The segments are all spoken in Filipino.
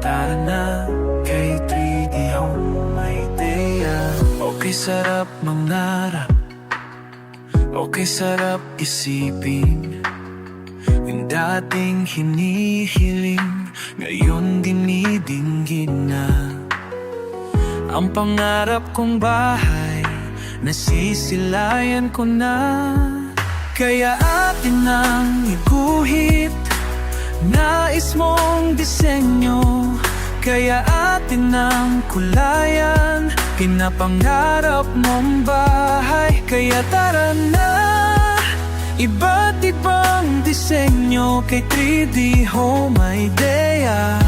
Tara na, kay 3D Home Idea. Okay, sarap mangarap, okay, sarap isipin. Yung dating hinihiling, ngayon dinidinggin na. Ang pangarap kong bahay, nasisilayan ko na. Kaya atin nang iguhit, nais mong disenyo. Kaya atin nang kulayan, pinapangarap mong bahay. Kaya tara na, iba't ibang disenyo kay 3D Home Idea.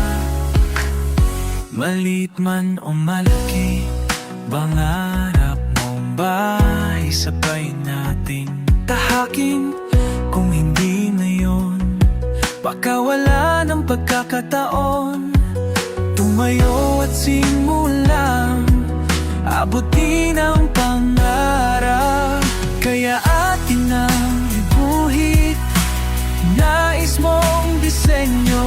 Maliit man o malaki, pangarap mong bahay, sabay nating tahakin. Kung hindi ngayon, baka wala ng pagkakataon. Tumayo at simulang abutin ang pangarap. Kaya atin ang iguhit, nais mong disenyo.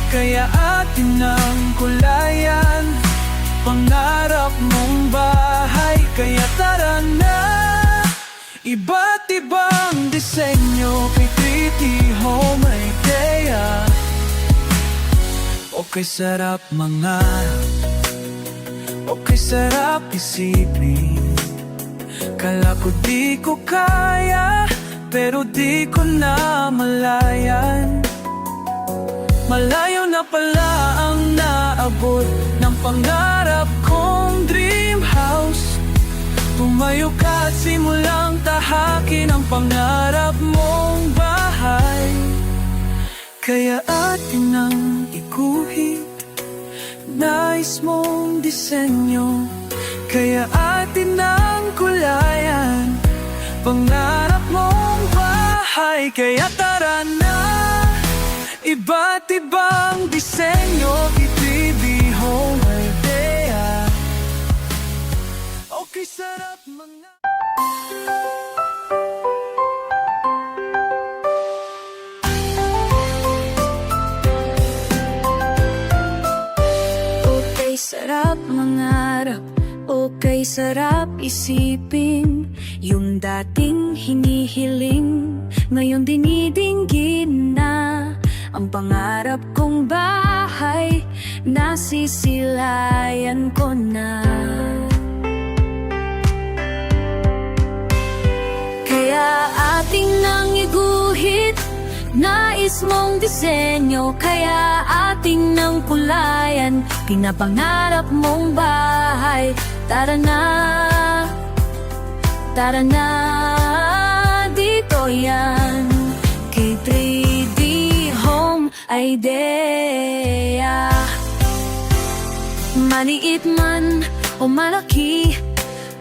Kaya atin ang kulayan, pangarap mong bahay. Kaya tara na, iba't ibang disenyo kay 3D Home Idea. Okay, sarap mangarap, okay, sarap isipin. Kala ko di ko kaya, pero di ko na malayan. Malayo na pala ang naabot ng pangarap kong dream house. Tumayo ka at simulang tahakin ang pangarap mong bahay. Kaya atin ang iguhit, nais mong disenyo. Kaya atin ang kulayan, pangarap mong bahay. Kaya tara na, iba't ibang disenyo kay 3D Home Idea. Okay, sarap mga okay, sarap mangarap, okay, sarap isipin. Yung dating hinihiling, ngayon dinidinggin na. Ang pangarap kong bahay, nasisilayan ko na. Kaya ating nang iguhit, nais mong disenyo. Kaya ating nang kulayan, pinapangarap mong bahay. Tara na, dito yan kay 3D Home Idea. Maliit man o malaki,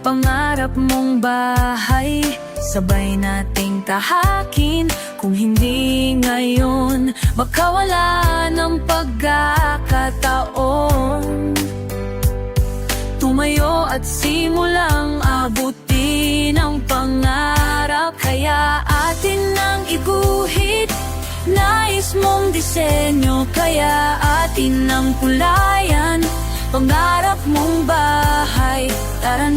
pangarap mong bahay, sabay nating tahakin. Kung hindi ngayon, baka wala ng pagkakataon. Tumayo at simulang abutin ang pangarap. Kaya atin nang iguhit, nais mong disenyo. Kaya atin nang kulayan, pangarap mong bahay. Tara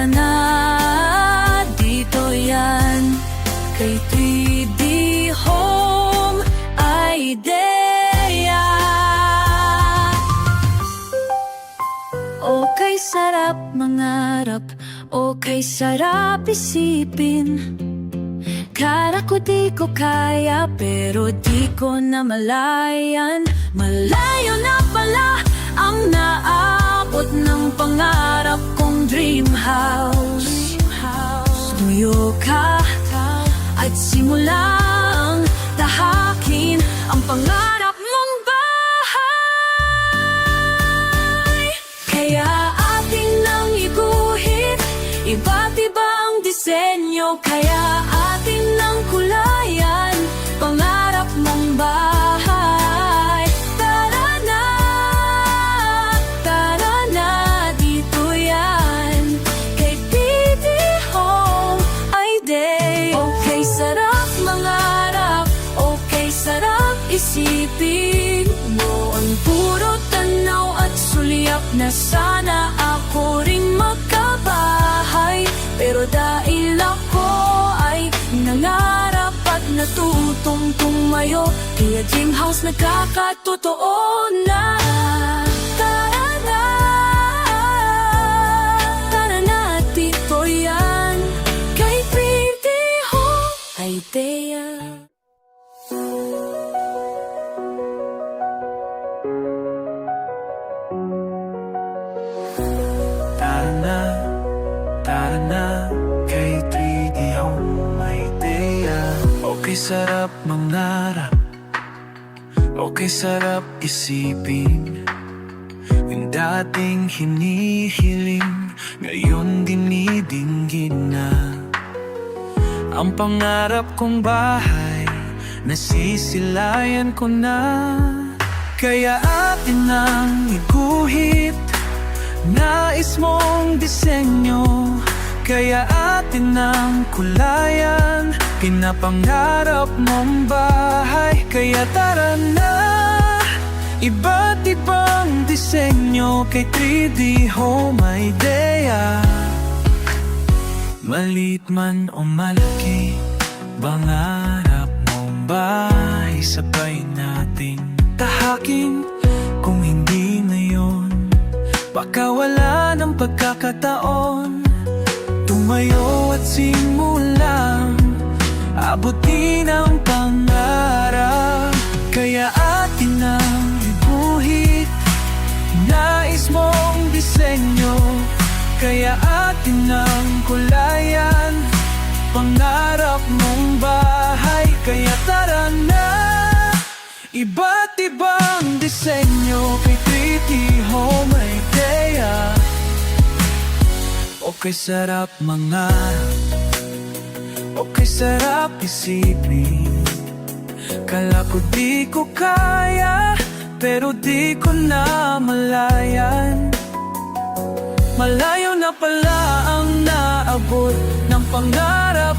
na, dito yan kay 3D Home Idea. Okay, sarap mangarap, okay, sarap isipin. Kala ko di ko kaya, pero di ko na malayan. Malayo na pala ang naabot ng pangarap kong dream house. Tumayo ka at simulang tahakin ang pangarap mong bahay. Kaya ating nang iguhit, iba't ibang disenyo. Kaya ating nang kulayan, pangarap mong bahay. Tara na, dito yan sana ako ring magkabahay. Pero dahil ako ay nangarap at natutong tumayo, kaya dream house nagkakatotoo na. Tara na, tara na, tito yan, kay Pretty Home Idea. Tara na, kay 3D Home Idea. Okay, sarap mangarap, okay, sarap isipin. Yung dating hinihiling, ngayon dinidinggin na. Ang pangarap kong bahay, nasisilayan ko na. Kaya atin nang iguhit, nais mong disenyo. Kaya atin nang kulayan, pinapangarap mong bahay. Kaya tara na, iba't ibang disenyo kay 3D Home Idea. Malit man o malaki, pangarap mong bahay, sabay nating tahakin. Kung hindi ngayon, baka wala ng pagkakataon. Tumayo at simulang abutin ang pangarap. Kaya atin ang iguhit, nais mong disenyo. Kaya atin ang kulayan, pangarap mong bahay. Kaya tara na, iba't ibang disenyo kay 3D Home Idea. Okay, sarap mangarap, okay, sarap isipin. Kala ko di ko kaya, pero di ko na malayan. Malayo na pala ang naabot ng pangarap